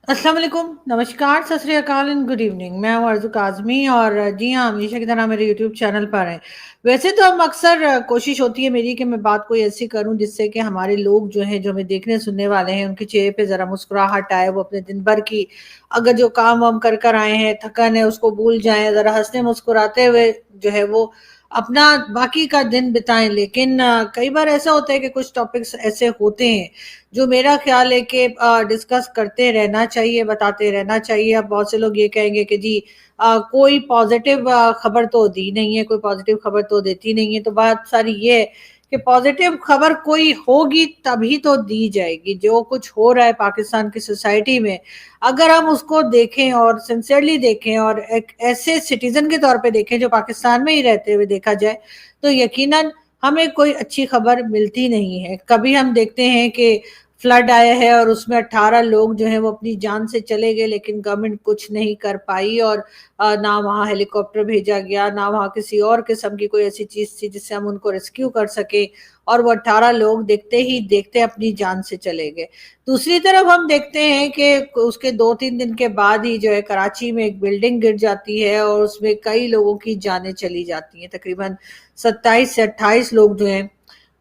अस्सलाम वालेकुम, नमस्कार, सत श्री अकाल एंड गुड इवनिंग। मैं हूँ अर्ज़ू काज़मी और जी हाँ, हमेशा की तरह मेरे यूट्यूब चैनल पर हैं। वैसे तो हम अक्सर कोशिश होती है मेरी कि मैं बात कोई ऐसी करूँ जिससे कि हमारे लोग जो हैं, जो हमें देखने सुनने वाले हैं, उनके चेहरे पे ज़रा मुस्कुराहट आए, वो अपने दिन भर की अगर जो काम-वाम कर आए हैं, थकन है, उसको भूल जाएँ, ज़रा हँसते मुस्कुराते हुए जो है वो अपना बाकी का दिन बिताएँ। लेकिन कई बार ऐसा होता है कि कुछ टॉपिक्स ऐसे होते हैं जो मेरा ख्याल है कि डिस्कस करते रहना चाहिए, बताते रहना चाहिए। अब बहुत से लोग ये कहेंगे कि जी कोई पॉज़िटिव खबर तो दी नहीं है, कोई पॉज़िटिव खबर तो देती नहीं है। तो बात सारी ये है कि पॉज़िटिव खबर कोई होगी तभी तो दी जाएगी। जो कुछ हो रहा है पाकिस्तान की सोसाइटी में, अगर हम उसको देखें और सिंसियरली देखें और एक ऐसे सिटीज़न के तौर पे देखें जो पाकिस्तान में ही रहते हुए देखा जाए, तो यकीनन हमें कोई अच्छी खबर मिलती नहीं है। कभी हम देखते हैं कि फ्लड आया है और उसमें 18 लोग जो हैं वो अपनी जान से चले गए, लेकिन गवर्नमेंट कुछ नहीं कर पाई और ना वहाँ हेलीकॉप्टर भेजा गया, ना वहाँ किसी और किस्म की कोई ऐसी चीज़ थी जिससे हम उनको रेस्क्यू कर सकें और वो 18 लोग देखते ही देखते अपनी जान से चले गए। दूसरी तरफ हम देखते हैं कि उसके 2-3 दिन के बाद ही जो है कराची में एक बिल्डिंग गिर जाती है और उसमें कई लोगों की जानें चली जाती हैं। तकरीबन 27 से 28 लोग जो हैं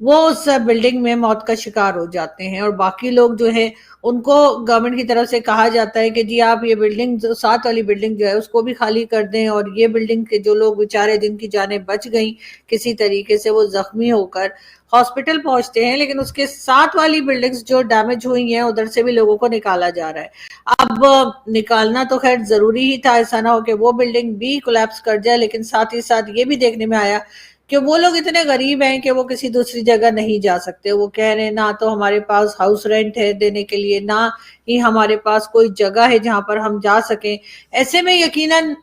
वो उस बिल्डिंग में मौत का शिकार हो जाते हैं और बाकी लोग जो है उनको गवर्नमेंट की तरफ से कहा जाता है कि जी आप ये बिल्डिंग जो साथ वाली बिल्डिंग जो है उसको भी खाली कर दें और ये बिल्डिंग के जो लोग बेचारे जिनकी जानें बच गई किसी तरीके से वो जख्मी होकर हॉस्पिटल पहुंचते हैं, लेकिन उसके साथ वाली बिल्डिंग्स जो डैमेज हुई हैं उधर से भी लोगों को निकाला जा रहा है। अब निकालना तो खैर जरूरी ही था, ऐसा ना हो कि वो बिल्डिंग भी कोलैप्स कर जाए, लेकिन साथ ही साथ ये भी देखने में आया कि वो लोग इतने गरीब हैं कि वो किसी दूसरी जगह नहीं जा सकते। वो कह रहे हैं ना तो हमारे पास हाउस रेंट है देने के लिए, ना ही हमारे पास कोई जगह है जहां पर हम जा सकें। ऐसे में यकीनन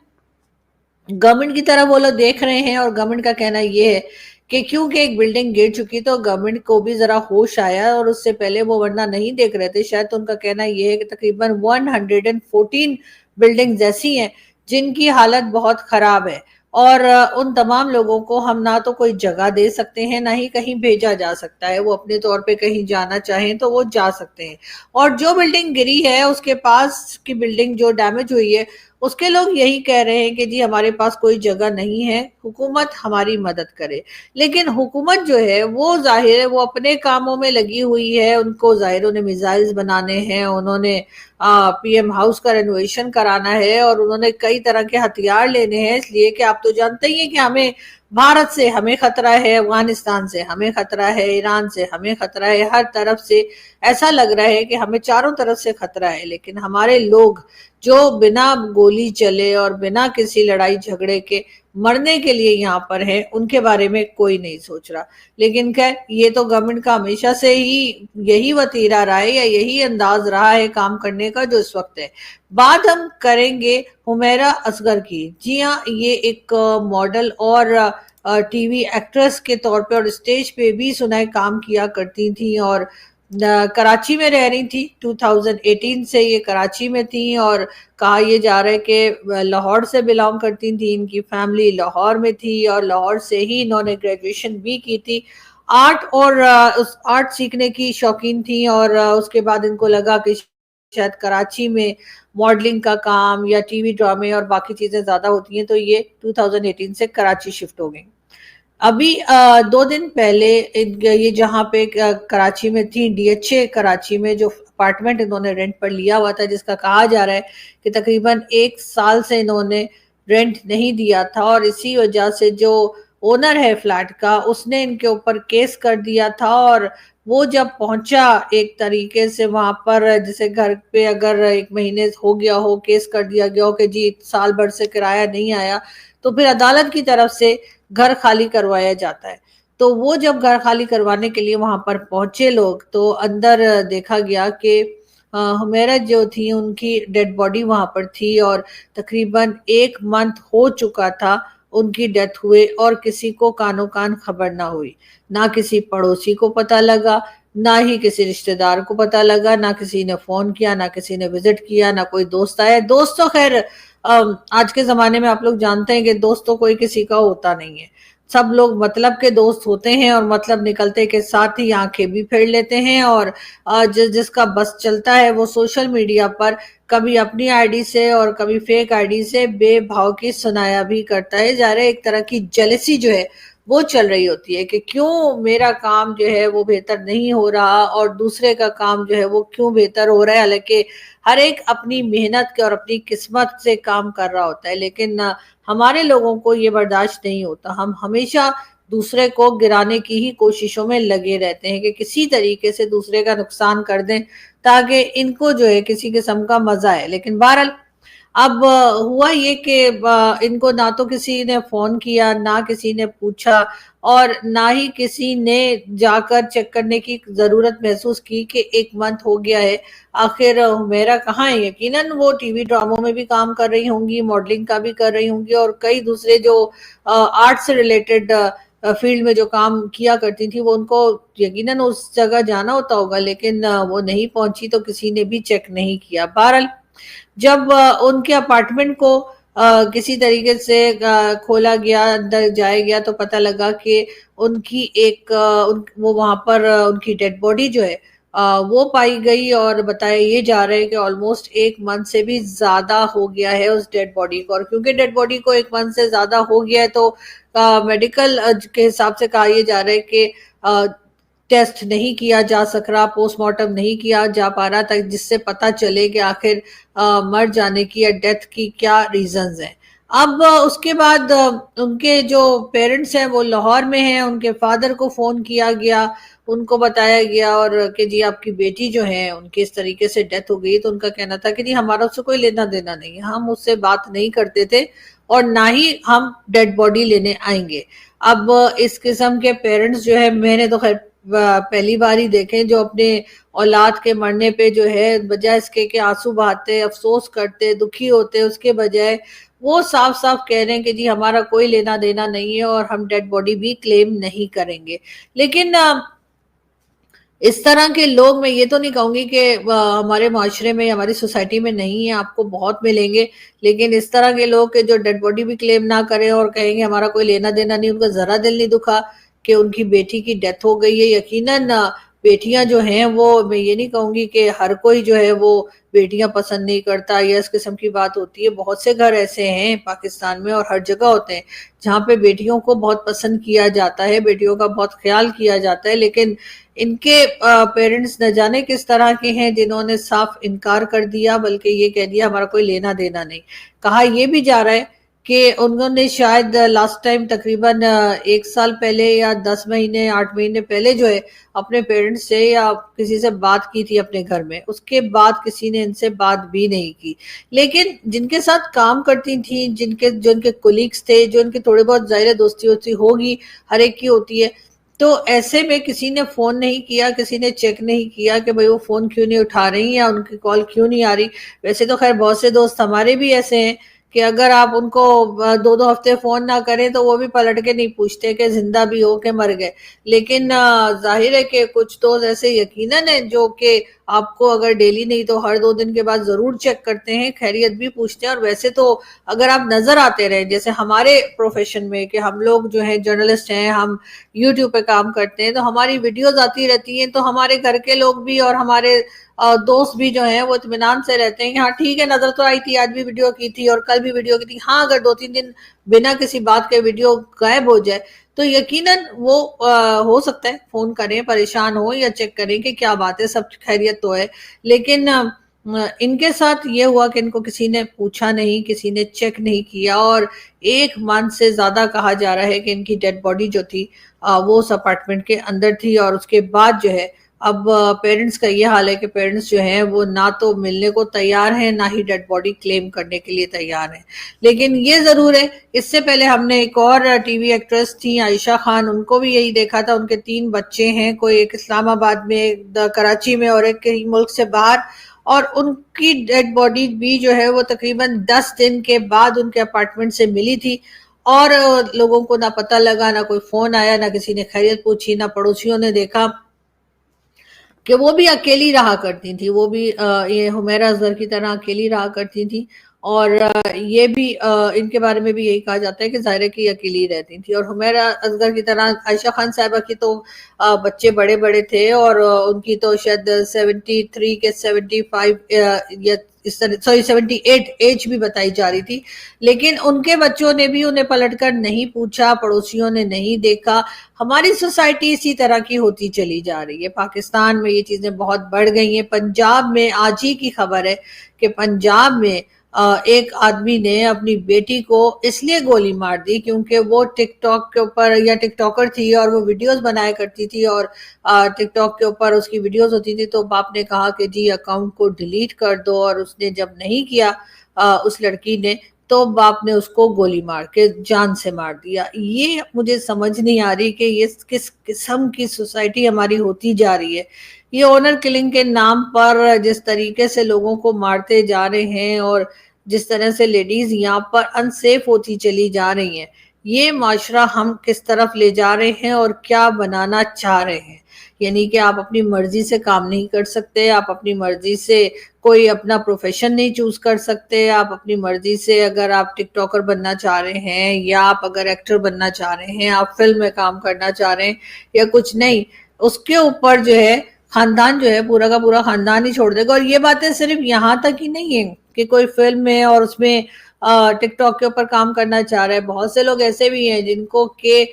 गवर्नमेंट की तरफ वो लोग देख रहे हैं और गवर्नमेंट का कहना ये है कि क्योंकि एक बिल्डिंग गिर चुकी तो गवर्नमेंट को भी जरा होश आया और उससे पहले वो वरना नहीं देख रहे थे शायद। तो उनका कहना ये है कि तकरीबन 114 बिल्डिंग्स ऐसी हैं जिनकी हालत बहुत खराब है और उन तमाम लोगों को हम ना तो कोई जगह दे सकते हैं ना ही कहीं भेजा जा सकता है। वो अपने तौर पे कहीं जाना चाहें तो वो जा सकते हैं। और जो बिल्डिंग गिरी है उसके पास की बिल्डिंग जो डैमेज हुई है उसके लोग यही कह रहे हैं कि जी हमारे पास कोई जगह नहीं है, हुकूमत हमारी मदद करे। लेकिन हुकूमत जो है वो ज़ाहिर है वो अपने कामों में लगी हुई है। उनको ज़ाहिर उन्हें मिसाइल्स बनाने हैं, उन्होंने पीएम हाउस का रेनोवेशन कराना है और उन्होंने कई तरह के हथियार लेने हैं, इसलिए कि आप तो जानते ही हैं कि हमें भारत से हमें खतरा है, अफगानिस्तान से हमें खतरा है, ईरान से हमें खतरा है, हर तरफ से ऐसा लग रहा है कि हमें चारों तरफ से खतरा है। लेकिन हमारे लोग जो बिना गोली चले और बिना किसी लड़ाई झगड़े के मरने के लिए यहाँ पर है, उनके बारे में कोई नहीं सोच रहा। लेकिन खैर ये तो गवर्नमेंट का हमेशा से ही यही वतीरा रहा है या यही अंदाज रहा है काम करने का जो इस वक्त है। बात हम करेंगे हुमैरा असगर की। जी हाँ, ये एक मॉडल और टीवी एक्ट्रेस के तौर पे और स्टेज पे भी सुनाए काम किया करती थी और कराची में रह रही थी। 2018 से ये कराची में थी और कहा यह जा रहा है कि लाहौर से बिलोंग करती थी, इनकी फैमिली लाहौर में थी और लाहौर से ही इन्होंने ग्रेजुएशन भी की थी। आर्ट और उस आर्ट सीखने की शौकीन थी और उसके बाद इनको लगा कि शायद कराची में मॉडलिंग का काम या टीवी ड्रामे और बाकी चीजें ज्यादा होती हैं, तो ये 2018 से कराची शिफ्ट हो गई। अभी 2 दिन पहले ये जहाँ पे कराची में थी, डीएचए कराची में जो अपार्टमेंट इन्होंने रेंट पर लिया हुआ था, जिसका कहा जा रहा है कि तकरीबन 1 साल से इन्होंने रेंट नहीं दिया था और इसी वजह से जो ओनर है फ्लैट का उसने इनके ऊपर केस कर दिया था। और वो जब पहुंचा एक तरीके से वहां पर, जैसे घर पे अगर 1 महीने हो गया हो, केस कर दिया गया हो कि जी साल भर से किराया नहीं आया, तो फिर अदालत की तरफ से घर खाली करवाया जाता है। तो वो जब घर खाली करवाने के लिए वहां पर पहुंचे लोग, तो अंदर देखा गया कि हुमैरा जो थी उनकी डेड बॉडी वहां पर थी और तकरीबन 1 मंथ हो चुका था उनकी डेथ हुए और किसी को कानो कान खबर ना हुई। ना किसी पड़ोसी को पता लगा, ना ही किसी रिश्तेदार को पता लगा, ना किसी ने फोन किया, ना किसी ने विजिट किया, ना कोई दोस्त आया। दोस्त तो खैर आज के जमाने में आप लोग जानते हैं कि दोस्त तो कोई किसी का होता नहीं है। सब लोग मतलब के दोस्त होते हैं और मतलब निकलते के साथ ही आंखें भी फेर लेते हैं, और जिसका बस चलता है वो सोशल मीडिया पर कभी अपनी आईडी से और कभी फेक आईडी से बेभाव की सुनाया भी करता है जा रहा है। एक तरह की जेलसी जो है वो चल रही होती है कि क्यों मेरा काम जो है वो बेहतर नहीं हो रहा और दूसरे का काम जो है वो क्यों बेहतर हो रहा है। हालांकि हर एक अपनी मेहनत के और अपनी किस्मत से काम कर रहा होता है, लेकिन हमारे लोगों को ये बर्दाश्त नहीं होता। हम हमेशा दूसरे को गिराने की ही कोशिशों में लगे रहते हैं कि किसी तरीके से दूसरे का नुकसान कर दें ताकि इनको जो है किसी किस्म का मजा है। लेकिन बहरहाल अब हुआ ये कि इनको ना तो किसी ने फोन किया, ना किसी ने पूछा, और ना ही किसी ने जाकर चेक करने की जरूरत महसूस की कि एक मंथ हो गया है, आखिर हुमैरा कहाँ है। यकीनन वो टीवी ड्रामों में भी काम कर रही होंगी, मॉडलिंग का भी कर रही होंगी, और कई दूसरे जो आर्ट से रिलेटेड फील्ड में जो काम किया करती थी वो उनको यकीनन उस जगह जाना होता होगा, लेकिन वो नहीं पहुंची तो किसी ने भी चेक नहीं किया। बहरहाल जब उनके अपार्टमेंट को किसी तरीके से खोला गया, अंदर जाया गया, तो पता लगा कि उनकी वो वहां पर उनकी डेड बॉडी जो है वो पाई गई, और बताया ये जा रहा है कि ऑलमोस्ट एक मंथ से भी ज्यादा हो गया है उस डेड बॉडी को। और क्योंकि डेड बॉडी को एक मंथ से ज्यादा हो गया है तो मेडिकल के हिसाब से कहा यह जा रहा है कि टेस्ट नहीं किया जा सक रहा, पोस्टमार्टम नहीं किया जा पा रहा, तक जिससे पता चले कि आखिर मर जाने की या डेथ की क्या रीजंस हैं। अब उसके बाद उनके जो पेरेंट्स हैं वो लाहौर में हैं, उनके फादर को फोन किया गया, उनको बताया गया और कि जी आपकी बेटी जो है उनकी इस तरीके से डेथ हो गई। तो उनका कहना था कि जी हमारा उससे कोई लेना देना नहीं है, हम उससे बात नहीं करते थे और ना ही हम डेड बॉडी लेने आएंगे। अब इस किस्म के पेरेंट्स जो है मैंने तो खैर पहली बार ही देखे जो अपने औलाद के मरने पे जो है बजाय इसके कि आंसू बहाते, अफसोस करते, दुखी होते, उसके बजाय वो साफ साफ कह रहे हैं कि जी हमारा कोई लेना देना नहीं है और हम डेड बॉडी भी क्लेम नहीं करेंगे। लेकिन इस तरह के लोग, मैं ये तो नहीं कहूंगी कि हमारे माशरे में, हमारी सोसाइटी में नहीं है, आपको बहुत मिलेंगे, लेकिन इस तरह के लोग के जो डेड बॉडी भी क्लेम ना करें और कहेंगे हमारा कोई लेना देना नहीं, उनका जरा दिल नहीं दुखा कि उनकी बेटी की डेथ हो गई है। यकीनन बेटियां जो हैं वो, मैं ये नहीं कहूंगी कि हर कोई जो है वो बेटियां पसंद नहीं करता या इस किस्म की बात होती है। बहुत से घर ऐसे हैं पाकिस्तान में और हर जगह होते हैं जहाँ पे बेटियों को बहुत पसंद किया जाता है, बेटियों का बहुत ख्याल किया जाता है, लेकिन इनके पेरेंट्स न जाने किस तरह के हैं जिन्होंने साफ इनकार कर दिया, बल्कि ये कह दिया हमारा कोई लेना देना नहीं। कहा यह भी जा रहा है कि उन्होंने शायद लास्ट टाइम तकरीबन 1 साल पहले या 10 महीने 8 महीने पहले जो है अपने पेरेंट्स से या किसी से बात की थी अपने घर में, उसके बाद किसी ने इनसे बात भी नहीं की। लेकिन जिनके साथ काम करती थी, जो इनके कोलीग्स थे, जो इनके थोड़े बहुत ज़ाहिर दोस्ती होती होगी, हर एक की होती है, तो ऐसे में किसी ने फोन नहीं किया, किसी ने चेक नहीं किया कि भाई वो फोन क्यों नहीं उठा रही या उनकी कॉल क्यों नहीं आ रही। वैसे तो खैर बहुत से दोस्त हमारे भी ऐसे हैं कि अगर आप उनको 2-2 हफ्ते फोन ना करें तो वो भी पलट के नहीं पूछते कि जिंदा भी हो के मर गए। लेकिन जाहिर है कि कुछ दोस्त ऐसे यकीनन है जो कि आपको अगर डेली नहीं तो हर 2 दिन के बाद जरूर चेक करते हैं, खैरियत भी पूछते हैं। और वैसे तो अगर आप नजर आते रहे, जैसे हमारे प्रोफेशन में कि हम लोग जो है जर्नलिस्ट हैं, हम यूट्यूब पे काम करते हैं, तो हमारी वीडियोज आती रहती हैं, तो हमारे घर के लोग भी और हमारे दोस्त भी जो हैं वो इत्मीनान से रहते हैं कि हाँ ठीक है, नजर तो आई थी, आज भी वीडियो की थी और कल भी वीडियो की थी। हाँ अगर 2-3 दिन बिना किसी बात के वीडियो गायब हो जाए तो यकीनन वो हो सकता है फोन करें, परेशान हो या चेक करें कि क्या बात है, सब खैरियत तो है। लेकिन इनके साथ ये हुआ कि इनको किसी ने पूछा नहीं, किसी ने चेक नहीं किया, और 1 मंथ से ज्यादा कहा जा रहा है कि इनकी डेड बॉडी जो थी वो उस अपार्टमेंट के अंदर थी। और उसके बाद जो है अब पेरेंट्स का ये हाल है कि पेरेंट्स जो हैं वो ना तो मिलने को तैयार हैं, ना ही डेड बॉडी क्लेम करने के लिए तैयार हैं। लेकिन ये जरूर है, इससे पहले हमने एक और टीवी एक्ट्रेस थी आयशा खान, उनको भी यही देखा था। उनके 3 बच्चे हैं, कोई एक इस्लामाबाद में, एक कराची में और एक कहीं मुल्क से बाहर, और उनकी डेड बॉडी भी जो है वो तकरीबन 10 दिन के बाद उनके अपार्टमेंट से मिली थी। और लोगों को ना पता लगा, ना कोई फोन आया, ना किसी ने खैरियत पूछी, ना पड़ोसियों ने देखा कि वो भी अकेली रहा करती थी। वो भी ये हुमैरा अजहर की तरह अकेली रहा करती थी। اور یہ بھی ان کے بارے میں بھی یہی کہا جاتا ہے کہ ظاہر ہے کہ یہ اکیلی رہتی تھی. اور حمیرہ اصغر کی طرح عائشہ خان صاحبہ کی تو بچے بڑے بڑے تھے، اور ان کی تو شاید 73 کے 75 یا اس طرح 78 ایج بھی بتائی جا رہی تھی. لیکن ان کے بچوں نے بھی انہیں پلٹ کر نہیں پوچھا، پڑوسیوں نے نہیں دیکھا. ہماری سوسائٹی اسی طرح کی ہوتی چلی جا رہی ہے. پاکستان میں یہ چیزیں بہت بڑھ گئی ہیں. پنجاب میں آج ہی کی خبر ہے کہ پنجاب میں ایک آدمی نے اپنی بیٹی کو اس لیے گولی مار دی کیونکہ وہ ٹک ٹاک کے اوپر، یا ٹک ٹاکر تھی اور وہ ویڈیوز بنایا کرتی تھی، اور ٹک ٹاک کے اوپر اس کی ویڈیوز ہوتی تھی، تو باپ نے کہا کہ جی اکاؤنٹ کو ڈیلیٹ کر دو، اور اس نے جب نہیں کیا اس لڑکی نے، تو باپ نے اس کو گولی مار کے جان سے مار دیا. یہ مجھے سمجھ نہیں آ رہی کہ یہ کس قسم کی سوسائٹی ہماری ہوتی جا رہی ہے. یہ آنر کلنگ کے نام پر جس طریقے سے لوگوں کو مارتے جا رہے ہیں، اور جس طرح سے لیڈیز یہاں پر انسیف ہوتی چلی جا رہی ہیں، یہ معاشرہ ہم کس طرف لے جا رہے ہیں اور کیا بنانا چاہ رہے ہیں. یعنی کہ آپ اپنی مرضی سے کام نہیں کر سکتے، آپ اپنی مرضی سے کوئی اپنا پروفیشن نہیں چوز کر سکتے، آپ اپنی مرضی سے اگر آپ ٹک ٹاکر بننا چاہ رہے ہیں، یا آپ اگر ایکٹر بننا چاہ رہے ہیں، آپ فلم میں کام کرنا چاہ رہے ہیں یا کچھ نہیں، اس کے اوپر جو ہے خاندان جو ہے پورا کا پورا خاندان ہی چھوڑ دے گا. اور یہ باتیں صرف یہاں تک ہی نہیں ہیں کہ کوئی فلم میں اور اس میں ٹک ٹاک کے اوپر کام کرنا چاہ رہا ہے. بہت سے لوگ ایسے بھی ہیں جن کو کہ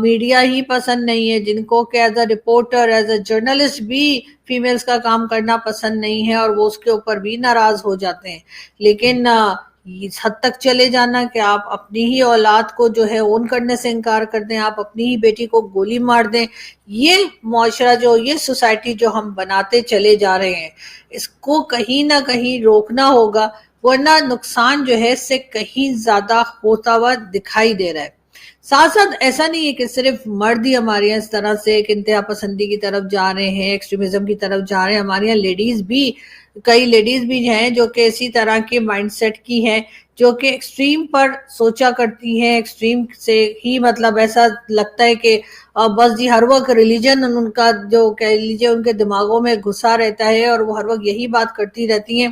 میڈیا ہی پسند نہیں ہے، جن کو کہ as a reporter, as a journalist بھی فیمیلز کا کام کرنا پسند نہیں ہے، اور وہ اس کے اوپر بھی ناراض ہو جاتے ہیں. لیکن اس حد تک چلے جانا کہ آپ اپنی ہی اولاد کو جو ہے اون کرنے سے انکار کر دیں، آپ اپنی ہی بیٹی کو گولی مار دیں، یہ معاشرہ جو، یہ سوسائٹی جو ہم بناتے چلے جا رہے ہیں، اس کو کہیں نہ کہیں روکنا ہوگا، ورنہ نقصان جو ہے اس سے کہیں زیادہ ہوتا ہوا دکھائی دے رہا ہے. ساتھ ساتھ ایسا نہیں ہے کہ صرف مرد ہی ہمارے یہاں اس طرح سے ایک انتہا پسندی کی طرف جا رہے ہیں، ایکسٹریمزم کی طرف جا رہے ہیں. ہمارے یہاں لیڈیز بھی، کئی لیڈیز بھی ہیں جو کہ اسی طرح کے مائنڈ سیٹ کی ہیں، جو کہ ایکسٹریم پر سوچا کرتی ہیں. ایکسٹریم سے ہی مطلب ایسا لگتا ہے کہ بس جی ہر وقت ریلیجن ان کا جو کہہ لیجیے ان کے دماغوں میں گھسا رہتا ہے، اور وہ ہر وقت یہی بات کرتی رہتی ہیں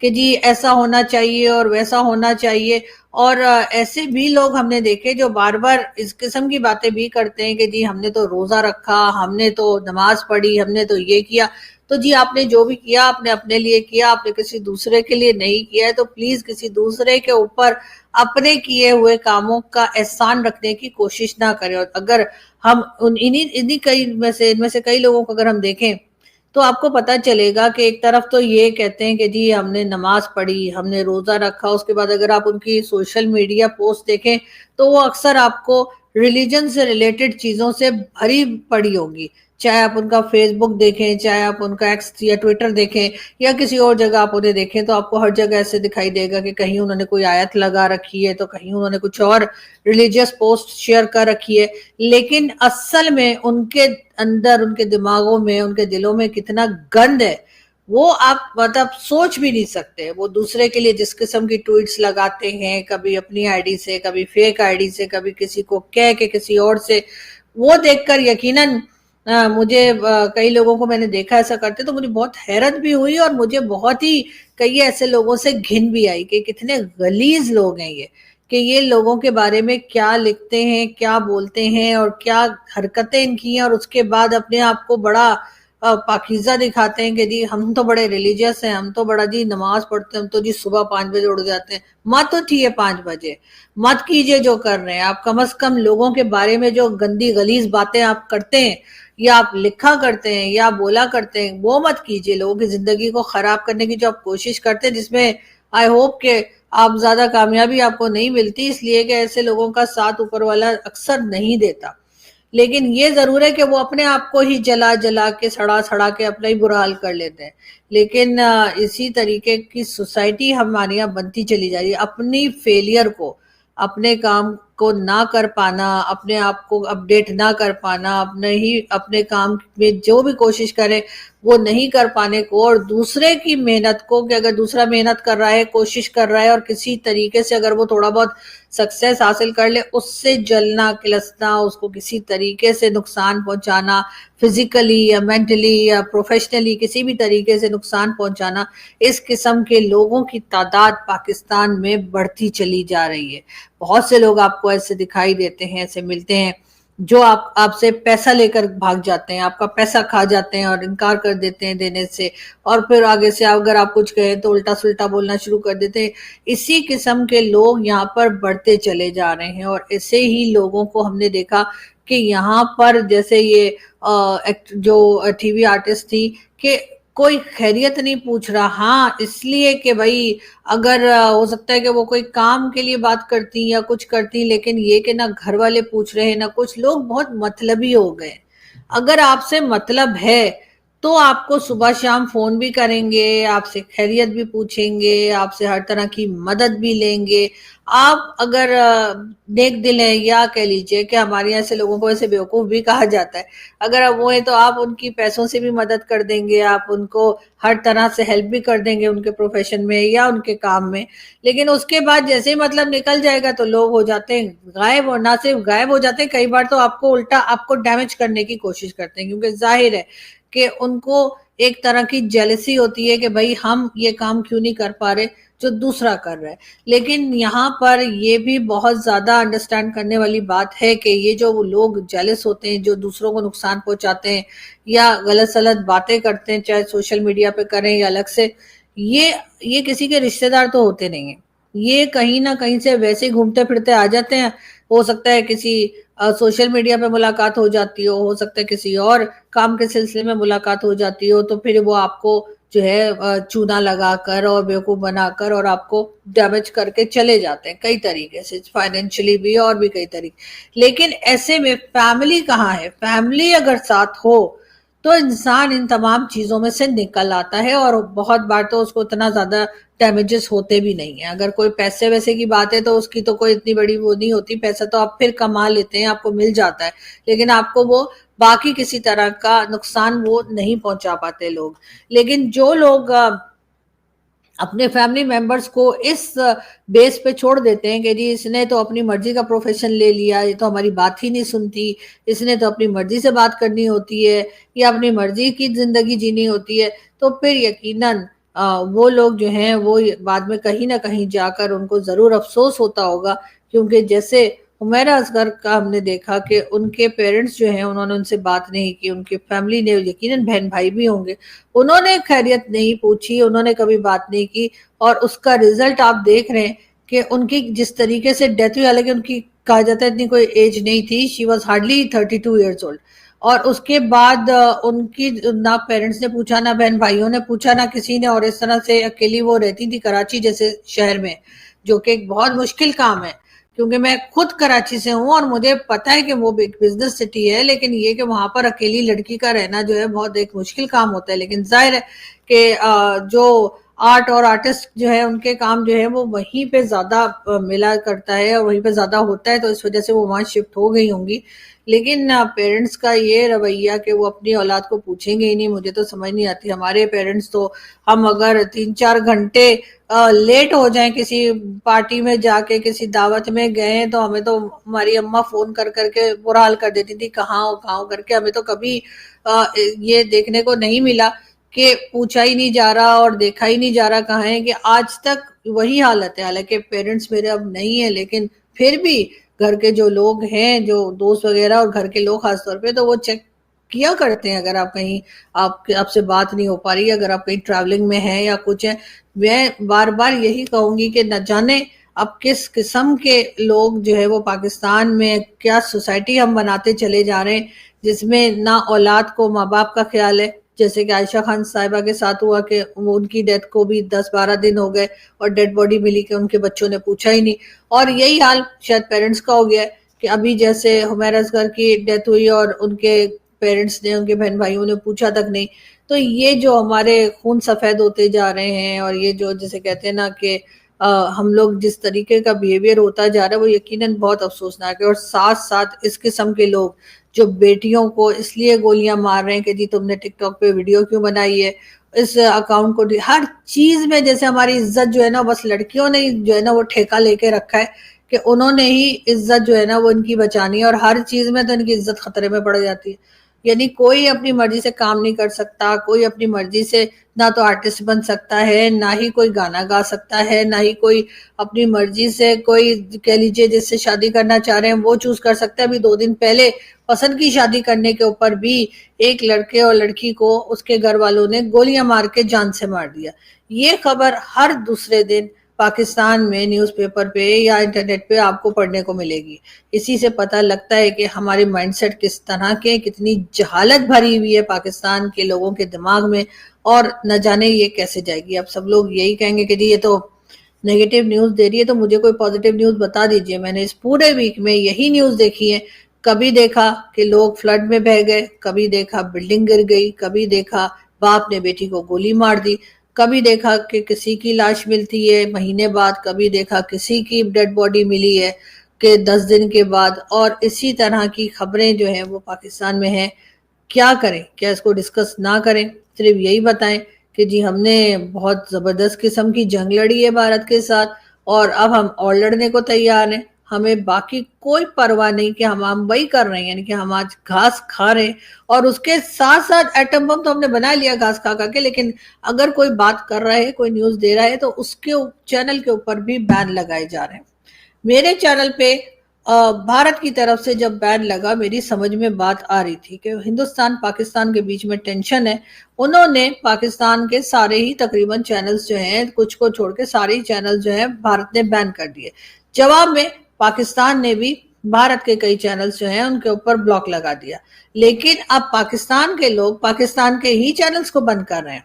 کہ جی ایسا ہونا چاہیے اور ویسا ہونا چاہیے. اور ایسے بھی لوگ ہم نے دیکھے جو بار بار اس قسم کی باتیں بھی کرتے ہیں کہ جی ہم نے تو روزہ رکھا، ہم نے تو نماز پڑھی، ہم نے تو یہ کیا. تو جی آپ نے جو بھی کیا آپ نے اپنے لیے کیا، آپ نے کسی دوسرے کے لیے نہیں کیا ہے. تو پلیز کسی دوسرے کے اوپر اپنے کیے ہوئے کاموں کا احسان رکھنے کی کوشش نہ کریں. اور اگر ہم ان میں سے کئی لوگوں کو اگر ہم دیکھیں تو آپ کو پتا چلے گا کہ ایک طرف تو یہ کہتے ہیں کہ جی ہم نے نماز پڑھی، ہم نے روزہ رکھا، اس کے بعد اگر آپ ان کی سوشل میڈیا پوسٹ دیکھیں تو وہ اکثر آپ کو ریلیجن سے ریلیٹڈ چیزوں سے بھری پڑی ہوگی. چاہے آپ ان کا فیس بک دیکھیں، چاہے آپ ان کا ایکس یا ٹویٹر دیکھیں، یا کسی اور جگہ آپ انہیں دیکھیں، تو آپ کو ہر جگہ ایسے دکھائی دے گا کہ کہیں انہوں نے کوئی آیت لگا رکھی ہے، تو کہیں انہوں نے کچھ اور ریلیجیس پوسٹ شیئر کر رکھی ہے. لیکن اصل میں ان کے اندر، ان کے دماغوں میں، ان کے دلوں میں کتنا گند ہے وہ آپ مطلب سوچ بھی نہیں سکتے. وہ دوسرے کے لیے جس قسم کی ٹویٹس لگاتے ہیں، کبھی اپنی آئی ڈی سے، کبھی فیک آئی ڈی سے، کبھی کسی کو کہہ کے کسی اور سے، وہ دیکھ کر یقیناً مجھے کئی لوگوں کو میں نے دیکھا ایسا کرتے تو مجھے بہت حیرت بھی ہوئی، اور مجھے بہت ہی کئی ایسے لوگوں سے گھن بھی آئی کہ کتنے غلیظ لوگ ہیں یہ، کہ یہ لوگوں کے بارے میں کیا لکھتے ہیں، کیا بولتے ہیں، اور کیا حرکتیں ان کی ہیں، اور اس کے بعد اپنے آپ کو بڑا پاکیزہ دکھاتے ہیں کہ جی ہم تو بڑے ریلیجیس ہیں، ہم تو بڑا جی نماز پڑھتے ہیں، ہم تو جی صبح 5 بجے اٹھ جاتے ہیں. مت اٹھیے 5 بجے، مت کیجئے جو کر رہے ہیں آپ. کم از کم لوگوں کے بارے میں جو گندی غلیظ باتیں آپ کرتے ہیں، یا آپ لکھا کرتے ہیں، یا بولا کرتے ہیں، وہ مت کیجئے. لوگوں کی زندگی کو خراب کرنے کی جو آپ کوشش کرتے ہیں، جس میں آئی ہوپ کہ آپ زیادہ کامیابی آپ کو نہیں ملتی، اس لیے کہ ایسے لوگوں کا ساتھ اوپر والا اکثر نہیں دیتا. لیکن یہ ضرور ہے کہ وہ اپنے آپ کو ہی جلا جلا کے، سڑا سڑا کے اپنا ہی برا حال کر لیتے ہیں. لیکن اسی طریقے کی سوسائٹی ہمارے یہاں بنتی چلی جا رہی ہے. اپنی فیلئر کو، اپنے کام को ना कर पाना, अपने आप को अपडेट ना कर पाना, अपने काम में जो भी कोशिश करें वो नहीं कर पाने को, और दूसरे की मेहनत को, कि अगर दूसरा मेहनत कर रहा है, कोशिश कर रहा है और किसी तरीके से अगर वो थोड़ा बहुत सक्सेस हासिल कर ले, उससे जलना, किलसना, उसको किसी तरीके से नुकसान पहुंचाना, फिजिकली या मेंटली या प्रोफेशनली किसी भी तरीके से नुकसान पहुंचाना, इस किस्म के लोगों की तादाद पाकिस्तान में बढ़ती चली जा रही है। बहुत से लोग आपको ऐसे दिखाई देते हैं, ऐसे मिलते हैं, जो आपसे पैसा लेकर भाग जाते हैं, आपका पैसा खा जाते हैं और इनकार कर देते हैं देने से, और फिर आगे से अगर आप कुछ कहें तो उल्टा सुल्टा बोलना शुरू कर देते हैं। इसी किस्म के लोग यहाँ पर बढ़ते चले जा रहे हैं, और ऐसे ही लोगों को हमने देखा कि यहाँ पर जैसे ये जो टीवी आर्टिस्ट थी, कि कोई खैरियत नहीं पूछ रहा। हाँ, इसलिए कि भाई अगर हो सकता है कि वो कोई काम के लिए बात करती या कुछ करती, लेकिन ये कि ना घर वाले पूछ रहे हैं ना कुछ, लोग बहुत मतलबी हो गए। अगर आपसे मतलब है तो आपको सुबह शाम फोन भी करेंगे, आपसे खैरियत भी पूछेंगे, आपसे हर तरह की मदद भी लेंगे। आप अगर नेक दिल है, या कह लीजिए कि हमारे यहाँ से लोगों को ऐसे बेवकूफ भी कहा जाता है, अगर आप वो है तो आप उनकी पैसों से भी मदद कर देंगे, आप उनको हर तरह से हेल्प भी कर देंगे उनके प्रोफेशन में या उनके काम में। लेकिन उसके बाद जैसे ही मतलब निकल जाएगा तो लोग हो जाते हैं गायब, और ना सिर्फ गायब हो जाते हैं, कई बार तो आपको उल्टा आपको डैमेज करने की कोशिश करते हैं, क्योंकि जाहिर है कि उनको एक तरह की जेलसी होती है कि भाई हम ये काम क्यों नहीं कर पा रहे जो दूसरा कर रहा है। लेकिन यहाँ पर ये भी बहुत ज्यादा अंडरस्टैंड करने वाली बात है कि ये जो लोग जेलस होते हैं, जो दूसरों को नुकसान पहुंचाते हैं या गलत सलत बातें करते हैं, चाहे सोशल मीडिया पे करें या अलग से, ये किसी के रिश्तेदार तो होते नहीं है। ये कहीं ना कहीं से वैसे ही घूमते फिरते आ जाते हैं। हो सकता है किसी सोशल मीडिया पे मुलाकात हो जाती हो सकता है किसी और काम के सिलसिले में मुलाकात हो जाती हो, तो फिर वो आपको जो है चूना लगाकर और बेवकूफ बनाकर और आपको डैमेज करके चले जाते हैं, कई तरीके से, फाइनेंशियली भी और भी कई तरीके। लेकिन ऐसे में फैमिली कहाँ है? फैमिली अगर साथ हो तो इंसान इन तमाम चीजों में से निकल आता है, और बहुत बार तो उसको इतना ज्यादा डैमेजेस होते भी नहीं है। अगर कोई पैसे वैसे की बात है तो उसकी तो कोई इतनी बड़ी वो नहीं होती, पैसा तो आप फिर कमा लेते हैं, आपको मिल जाता है, लेकिन आपको वो बाकी किसी तरह का नुकसान वो नहीं पहुंचा पाते लोग। लेकिन जो लोग अपने फैमिली मेंबर्स को इस बेस पे छोड़ देते हैं कि जी इसने तो अपनी मर्जी का प्रोफेशन ले लिया, ये तो हमारी बात ही नहीं सुनती, इसने तो अपनी मर्जी से बात करनी होती है या अपनी मर्जी की जिंदगी जीनी होती है, तो फिर यकीनन वो लोग जो हैं वो बाद में कहीं ना कहीं जाकर उनको जरूर अफसोस होता होगा। क्योंकि जैसे हुमैरा असगर का हमने देखा कि उनके पेरेंट्स जो हैं उन्होंने उनसे बात नहीं की, उनकी फैमिली ने, यकीनन बहन भाई भी होंगे, उन्होंने खैरियत नहीं पूछी, उन्होंने कभी बात नहीं की, और उसका रिजल्ट आप देख रहे हैं कि उनकी जिस तरीके से डेथ हुई, हालांकि उनकी कहा जाता है इतनी कोई एज नहीं थी, she was hardly 32 years old, और उसके बाद उनकी ना पेरेंट्स ने पूछा, ना बहन भाइयों ने पूछा, ना किसी ने, और इस तरह से अकेली वो रहती थी कराची जैसे शहर में, जो कि एक बहुत मुश्किल काम है। क्योंकि मैं खुद कराची से हूँ और मुझे पता है कि वो एक बिजनेस सिटी है, लेकिन ये कि वहां पर अकेली लड़की का रहना जो है बहुत एक मुश्किल काम होता है। लेकिन जाहिर है कि जो आर्ट और आर्टिस्ट जो है उनके काम जो है वो वहीं पे ज्यादा मिला करता है और वहीं पे ज्यादा होता है, तो इस वजह से वो वहां शिफ्ट हो गई होंगी। लेकिन पेरेंट्स का ये रवैया कि वो अपनी औलाद को पूछेंगे ही नहीं, मुझे तो समझ नहीं आती। हमारे पेरेंट्स तो, हम अगर 3-4 घंटे लेट हो जाएं किसी पार्टी में जाके, किसी दावत में गए, तो हमें तो हमारी अम्मा फोन कर करके बुरा हाल कर देती थी, कहाँ हो करके। हमें तो कभी ये देखने को नहीं मिला कि पूछा ही नहीं जा रहा और देखा ही नहीं जा रहा कहाँ है, कि आज तक वही हालत है। हालांकि पेरेंट्स मेरे अब नहीं है, लेकिन फिर भी घर के जो लोग हैं, जो दोस्त वगैरह और घर के लोग खासतौर पे, तो वो चेक किया करते हैं अगर आप कहीं, आपसे बात नहीं हो पा रही, अगर आप कहीं ट्रैवलिंग में हैं या कुछ है। मैं बार बार यही कहूंगी कि न जाने अब किस किस्म के लोग जो है वो पाकिस्तान में, क्या सोसाइटी हम बनाते चले जा रहे हैं जिसमें ना औलाद को माँ बाप का ख्याल है। जैसे कि आयशा खान साहिबा के साथ हुआ कि उनकी डेथ को भी 10-12 दिन हो गए और डेड बॉडी मिली कि उनके बच्चों ने पूछा ही नहीं। और यही हाल शायद पेरेंट्स का हो गया है कि अभी जैसे हुमैरा असगर की डेथ हुई और उनके पेरेंट्स ने, उनके बहन भाइयों ने पूछा तक नहीं। तो ये जो हमारे खून सफेद होते जा रहे हैं, और ये जो जैसे कहते हैं ना कि ہم لوگ جس طریقے کا بیہیویئر ہوتا جا رہا ہے وہ یقیناً بہت افسوسناک ہے. اور ساتھ ساتھ اس قسم کے لوگ جو بیٹیوں کو اس لیے گولیاں مار رہے ہیں کہ جی تم نے ٹک ٹاک پہ ویڈیو کیوں بنائی ہے, اس اکاؤنٹ کو ہر چیز میں جیسے ہماری عزت جو ہے نا بس لڑکیوں نے جو ہے نا وہ ٹھیکہ لے کے رکھا ہے کہ انہوں نے ہی عزت جو ہے نا وہ ان کی بچانی ہے, اور ہر چیز میں تو ان کی عزت خطرے میں پڑ جاتی ہے. یعنی کوئی اپنی مرضی سے کام نہیں کر سکتا, کوئی اپنی مرضی سے نہ تو آرٹسٹ بن سکتا ہے, نہ ہی کوئی گانا گا سکتا ہے, نہ ہی کوئی اپنی مرضی سے کوئی کہہ لیجیے جس سے شادی کرنا چاہ رہے ہیں وہ چوز کر سکتا ہے. ابھی 2 دن پہلے پسند کی شادی کرنے کے اوپر بھی ایک لڑکے اور لڑکی کو اس کے گھر والوں نے گولیاں مار کے جان سے مار دیا. یہ خبر ہر دوسرے دن پاکستان میں نیوز پیپر پہ یا انٹرنیٹ پہ آپ کو پڑھنے کو ملے گی. اسی سے پتہ لگتا ہے کہ ہمارے مائنڈ سیٹ کس طرح کے, کتنی جہالت بھری ہوئی ہے پاکستان کے لوگوں کے دماغ میں, اور نہ جانے یہ کیسے جائے گی. اب سب لوگ یہی کہیں گے کہ جی یہ تو نیگیٹو نیوز دے رہی ہے تو مجھے کوئی پازیٹیو نیوز بتا دیجئے. میں نے اس پورے ویک میں یہی نیوز دیکھی ہے. کبھی دیکھا کہ لوگ فلڈ میں بہہ گئے, کبھی دیکھا بلڈنگ گر گئی, کبھی دیکھا باپ نے بیٹی کو گولی مار دی, کبھی دیکھا کہ کسی کی لاش ملتی ہے مہینے بعد, کبھی دیکھا کسی کی ڈیڈ باڈی ملی ہے کہ 10 دن کے بعد. اور اسی طرح کی خبریں جو ہیں وہ پاکستان میں ہیں. کیا کریں, کیا اس کو ڈسکس نہ کریں, صرف یہی بتائیں کہ جی ہم نے بہت زبردست قسم کی جنگ لڑی ہے بھارت کے ساتھ, اور اب ہم اور لڑنے کو تیار ہیں. ہمیں باقی کوئی پرواہ نہیں کہ ہم وہی کر رہے ہیں, یعنی کہ ہم آج گھاس کھا رہے ہیں, اور اس کے ساتھ ساتھ ایٹم بم تو ہم نے بنا لیا گھاس کھا کے, لیکن اگر کوئی بات کر رہا ہے, کوئی نیوز دے رہا ہے تو اس کے چینل کے اوپر بھی بین لگائے جا رہے ہیں. میرے چینل پہ بھارت کی طرف سے جب بین لگا میری سمجھ میں بات آ رہی تھی کہ ہندوستان پاکستان کے بیچ میں ٹینشن ہے. انہوں نے پاکستان کے سارے ہی تقریباً چینلز جو ہیں, کچھ کو چھوڑ کے سارے ہی چینلز جو ہیں بھارت نے بین کر دیے. جواب میں پاکستان نے بھی بھارت کے کئی چینلز جو ہیں ان کے اوپر بلاک لگا دیا. لیکن اب پاکستان کے لوگ پاکستان کے ہی چینلز کو بند کر رہے ہیں,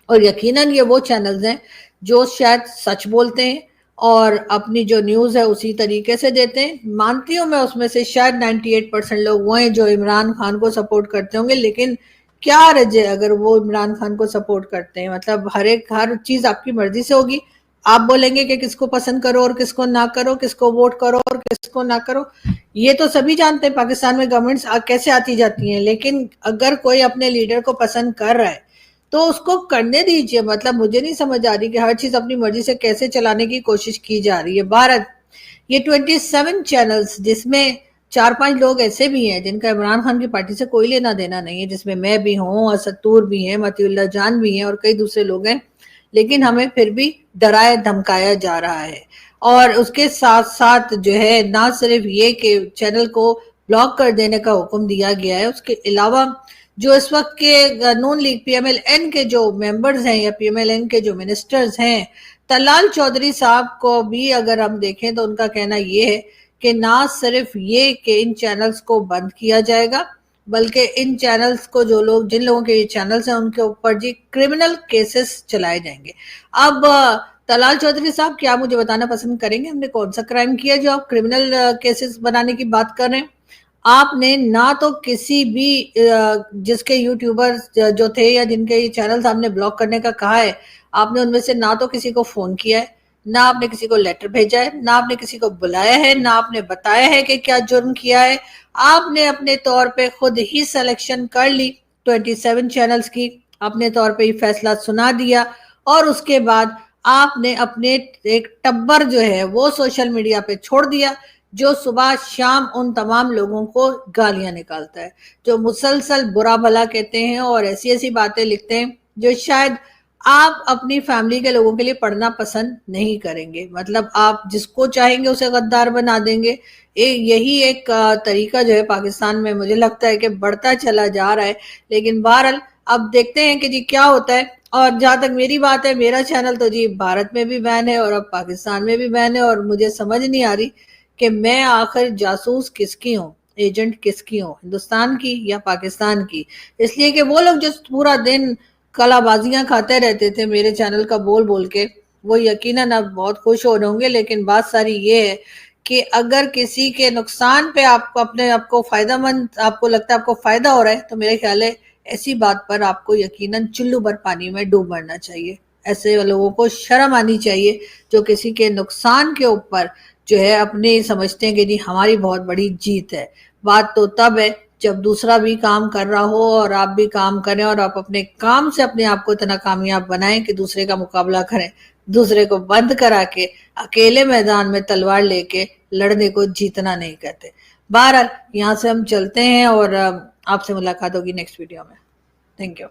اور یقیناً یہ وہ چینلز ہیں جو شاید سچ بولتے ہیں اور اپنی جو نیوز ہے اسی طریقے سے دیتے ہیں. مانتی ہوں میں اس میں سے شاید 98% لوگ وہ ہیں جو عمران خان کو سپورٹ کرتے ہوں گے, لیکن کیا رجے اگر وہ عمران خان کو سپورٹ کرتے ہیں, مطلب ہر چیز آپ کی مرضی سے ہوگی. آپ بولیں گے کہ کس کو پسند کرو اور کس کو نہ کرو, کس کو ووٹ کرو اور کس کو نہ کرو. یہ تو سبھی جانتے ہیں پاکستان میں گورنمنٹس کیسے آتی جاتی ہیں, لیکن اگر کوئی اپنے لیڈر کو پسند کر رہا ہے تو اس کو کرنے دیجئے. مطلب مجھے نہیں سمجھ آ رہی کہ ہر چیز اپنی مرضی سے کیسے چلانے کی کوشش کی جا رہی ہے. بھارت یہ 27 چینلز جس میں 4-5 لوگ ایسے بھی ہیں جن کا عمران خان کی پارٹی سے کوئی لینا دینا نہیں ہے, جس میں میں بھی ہوں, اسد طور بھی ہیں, متی اللہ جان بھی ہیں اور کئی دوسرے لوگ ہیں, لیکن ہمیں پھر بھی ڈرایا دھمکایا جا رہا ہے. اور اس کے ساتھ ساتھ جو ہے نہ صرف یہ کہ چینل کو بلاک کر دینے کا حکم دیا گیا ہے, اس کے علاوہ جو اس وقت کے Noon League P M L N کے جو ممبرز ہیں یا پی ایم ایل این کے جو منسٹرز ہیں, طلال چودھری صاحب کو بھی اگر ہم دیکھیں تو ان کا کہنا یہ ہے کہ نہ صرف یہ کہ ان چینلز کو بند کیا جائے گا, بلکہ ان چینلز کو جن لوگوں کے یہ چینلز ہیں ان کے اوپر جی کرمنل کیسز چلائے جائیں گے. اب طلال چودھری صاحب کیا مجھے بتانا پسند کریں گے ہم نے کون سا کرائم کیا جو آپ کرمنل کیسز بنانے کی بات کر رہے ہیں؟ آپ نے نہ تو کسی بھی جس کے یوٹیوبر جو تھے یا جن کے یہ چینلز آپ نے بلاک کرنے کا کہا ہے, آپ نے ان میں سے نہ تو کسی کو فون کیا ہے, نہ آپ نے کسی کو لیٹر بھیجا ہے, نہ آپ نے کسی کو بلایا ہے, نہ آپ نے بتایا ہے کہ کیا جرم کیا ہے. آپ نے اپنے طور پہ خود ہی سلیکشن کر لی 27 چینلز کی, اپنے طور پہ ہی فیصلہ سنا دیا, اور اس کے بعد آپ نے اپنے ایک ٹبر جو ہے وہ سوشل میڈیا پہ چھوڑ دیا جو صبح شام ان تمام لوگوں کو گالیاں نکالتا ہے, جو مسلسل برا بھلا کہتے ہیں اور ایسی ایسی باتیں لکھتے ہیں جو شاید آپ اپنی فیملی کے لوگوں کے لیے پڑھنا پسند نہیں کریں گے. مطلب آپ جس کو چاہیں گے اسے غدار بنا دیں گے. یہی ایک طریقہ جو ہے پاکستان میں مجھے لگتا ہے کہ بڑھتا چلا جا رہا ہے, لیکن بہرحال اب دیکھتے ہیں کہ جی کیا ہوتا ہے. اور جہاں تک میری بات ہے, میرا چینل تو جی بھارت میں بھی بین ہے اور اب پاکستان میں بھی بین ہے, اور مجھے سمجھ نہیں آ رہی کہ میں آخر جاسوس کس کی ہوں, ایجنٹ کس کی ہوں, ہندوستان کی یا پاکستان کی. اس لیے کہ وہ لوگ جو پورا دن کلا بازیاں کھاتے رہتے تھے میرے چینل کا بول بول کے, وہ یقیناً اب بہت خوش ہو رہے ہوں گے. لیکن بات ساری یہ ہے کہ اگر کسی کے نقصان پہ آپ کو اپنے آپ کو فائدہ مند آپ کو لگتا ہے آپ کو فائدہ ہو رہا ہے, تو میرے خیال ہے ایسی بات پر آپ کو یقیناً چلو بھر پانی میں ڈوب مرنا چاہیے. ایسے لوگوں کو شرم آنی چاہیے جو کسی کے نقصان کے اوپر جو ہے اپنے سمجھتے ہیں کہ جی ہماری بہت بڑی جیت ہے. بات تو تب ہے جب دوسرا بھی کام کر رہا ہو اور آپ بھی کام کریں اور آپ اپنے کام سے اپنے آپ کو اتنا کامیاب بنائیں کہ دوسرے کا مقابلہ کریں, دوسرے کو بند کرا کے اکیلے میدان میں تلوار لے کے لڑنے کو جیتنا نہیں کہتے. بہرحال یہاں سے ہم چلتے ہیں اور آپ سے ملاقات ہوگی نیکسٹ ویڈیو میں. Thank you.